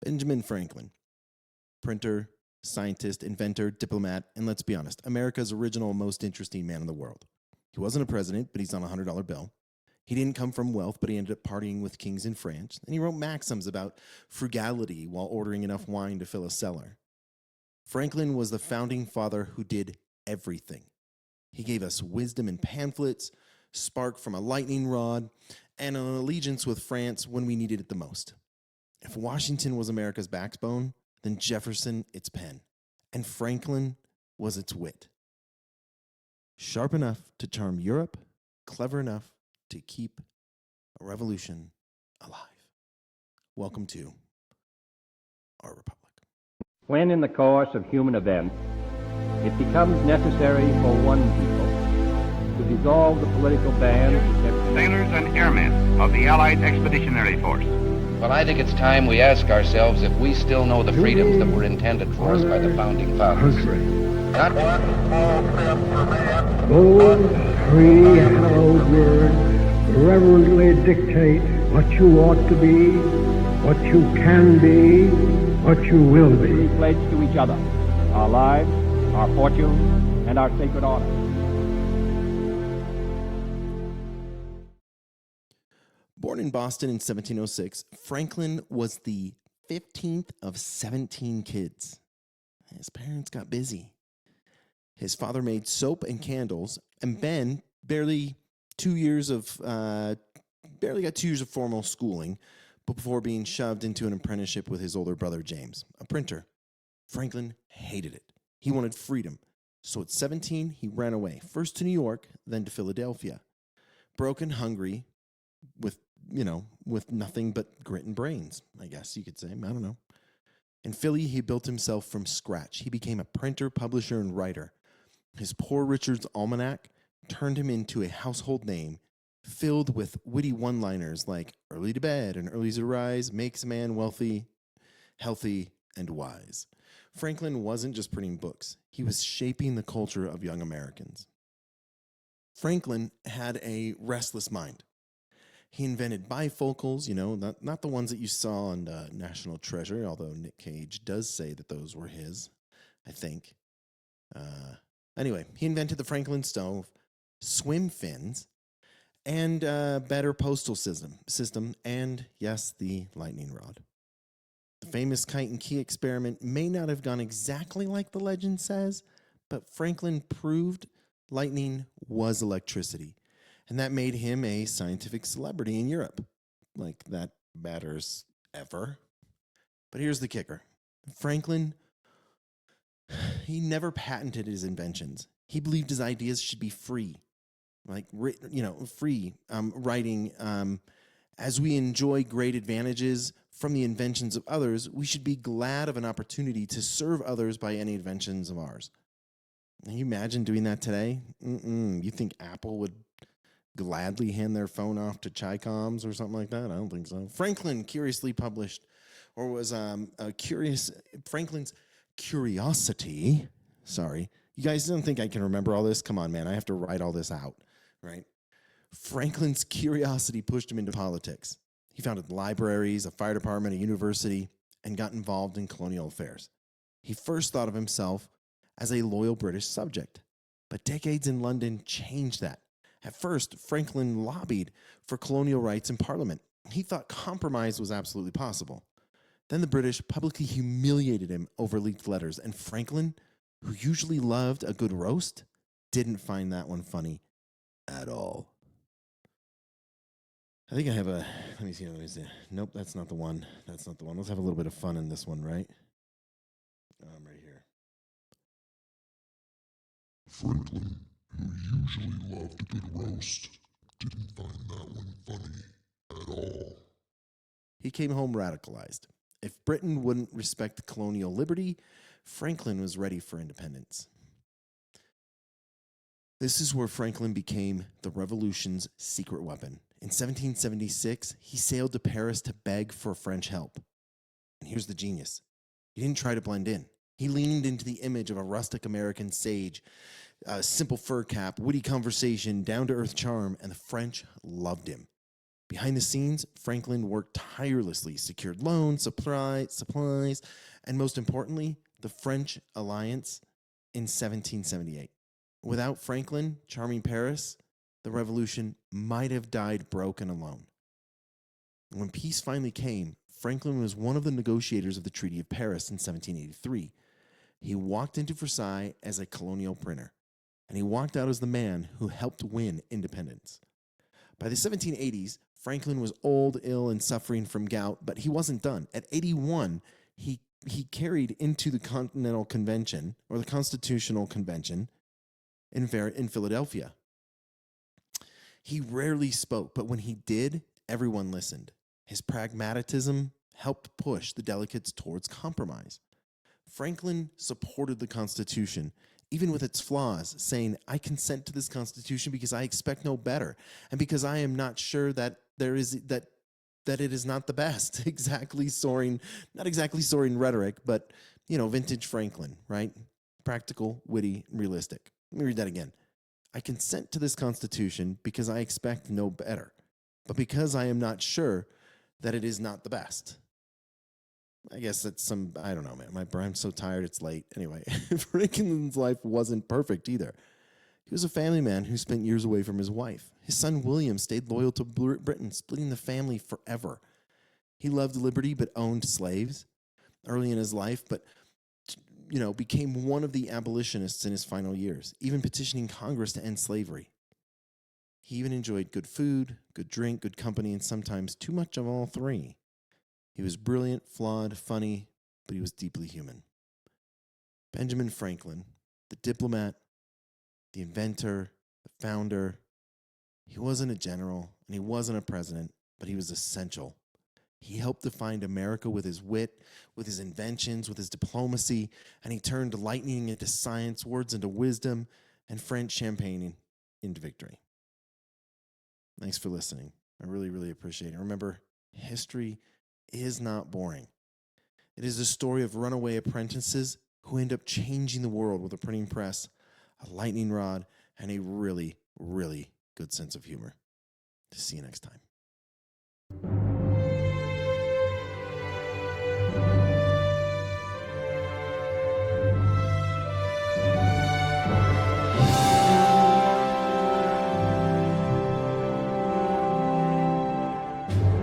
Benjamin Franklin, printer, scientist, inventor, diplomat, and let's be honest, America's original most interesting man in the world. He wasn't a president, but he's on a $100 bill. He didn't come from wealth, but he ended up partying with kings in France. And he wrote maxims about frugality while ordering enough wine to fill a cellar. Franklin was the founding father who did everything. He gave us wisdom in pamphlets, spark from a lightning rod, and an allegiance with France when we needed it the most. If Washington was America's backbone, then Jefferson its pen, and Franklin was its wit. Sharp enough to charm Europe, clever enough to keep a revolution alive. Welcome to our republic. When in the course of human events it becomes necessary for one people to dissolve the political bands that sailors and airmen of the Allied Expeditionary Force. Well, I think it's time we ask ourselves if we still know the freedoms that were intended for us by the founding fathers. Not one small step for man. Those three hallowed words reverently dictate what you ought to be, what you can be, what you will be. we pledge to each other our lives, our fortunes, and our sacred honor. Born in Boston in 1706, Franklin was the 15th of 17 kids. His parents got busy. His father made soap and candles, and Ben barely got 2 years of formal schooling before being shoved into an apprenticeship with his older brother James, a printer. Franklin hated it. He wanted freedom. So at 17, he ran away, first to New York, then to Philadelphia. Broken, hungry, with nothing but grit and brains, I guess you could say. I don't know. In Philly, he built himself from scratch. He became a printer, publisher, and writer. His Poor Richard's Almanac turned him into a household name filled with witty one-liners like early to bed and early to rise makes a man wealthy, healthy, and wise. Franklin wasn't just printing books. He was shaping the culture of young Americans. Franklin had a restless mind. He invented bifocals, not the ones that you saw on National Treasure, although Nick Cage does say that those were his, I think. Anyway, he invented the Franklin stove, swim fins, and better postal system, and yes, the lightning rod. The famous kite and key experiment may not have gone exactly like the legend says, but Franklin proved lightning was electricity. And that made him a scientific celebrity in Europe. Like that matters ever. But here's the kicker. Franklin, he never patented his inventions. He believed his ideas should be free. Free writing. As we enjoy great advantages from the inventions of others, we should be glad of an opportunity to serve others by any inventions of ours. Can you imagine doing that today? You think Apple would gladly hand their phone off to Chicoms or something like that? I don't think so. Franklin curiously published, or was Franklin's curiosity. Sorry, you guys don't think I can remember all this? Come on, man, I have to write all this out, right? Franklin's curiosity pushed him into politics. He founded libraries, a fire department, a university, and got involved in colonial affairs. He first thought of himself as a loyal British subject, but decades in London changed that. At first, Franklin lobbied for colonial rights in Parliament. He thought compromise was absolutely possible. Then the British publicly humiliated him over leaked letters, and Franklin, who usually loved a good roast, didn't find that one funny at all. I think I have let me see. Nope, that's not the one. Let's have a little bit of fun in this one, right? Right here. Franklin, who usually loved a good roast, didn't find that one funny at all. He came home radicalized. If Britain wouldn't respect colonial liberty, Franklin was ready for independence. This is where Franklin became the revolution's secret weapon. In 1776, he sailed to Paris to beg for French help. And here's the genius. He didn't try to blend in. He leaned into the image of a rustic American sage, a simple fur cap, witty conversation, down-to-earth charm, and the French loved him. Behind the scenes, Franklin worked tirelessly, secured loans, supplies, and most importantly, the French alliance in 1778. Without Franklin charming Paris, the revolution might have died broken alone. When peace finally came, Franklin was one of the negotiators of the Treaty of Paris in 1783. He walked into Versailles as a colonial printer, and he walked out as the man who helped win independence. By the 1780s, Franklin was old, ill, and suffering from gout, but he wasn't done. At 81, he carried into the Continental Convention, or the Constitutional Convention, in Philadelphia. He rarely spoke, but when he did, everyone listened. His pragmatism helped push the delegates towards compromise. Franklin supported the Constitution, even with its flaws, saying, "I consent to this Constitution because I expect no better, and because I am not sure that it is not the best." Not exactly soaring rhetoric, but vintage Franklin, right? Practical, witty, realistic. Let me read that again. "I consent to this Constitution because I expect no better, but because I am not sure that it is not the best." I guess that's I don't know, man. I'm so tired, it's late. Anyway, Franklin's life wasn't perfect either. He was a family man who spent years away from his wife. His son William stayed loyal to Britain, splitting the family forever. He loved liberty but owned slaves early in his life, but became one of the abolitionists in his final years, even petitioning Congress to end slavery. He even enjoyed good food, good drink, good company, and sometimes too much of all three. He was brilliant, flawed, funny, but he was deeply human. Benjamin Franklin, the diplomat, the inventor, the founder, he wasn't a general and he wasn't a president, but he was essential. He helped define America with his wit, with his inventions, with his diplomacy, and he turned lightning into science, words into wisdom, and French champagne into victory. Thanks for listening. I really, really appreciate it. Remember, history is not boring. It is a story of runaway apprentices who end up changing the world with a printing press, a lightning rod, and a really, really good sense of humor. See you next time.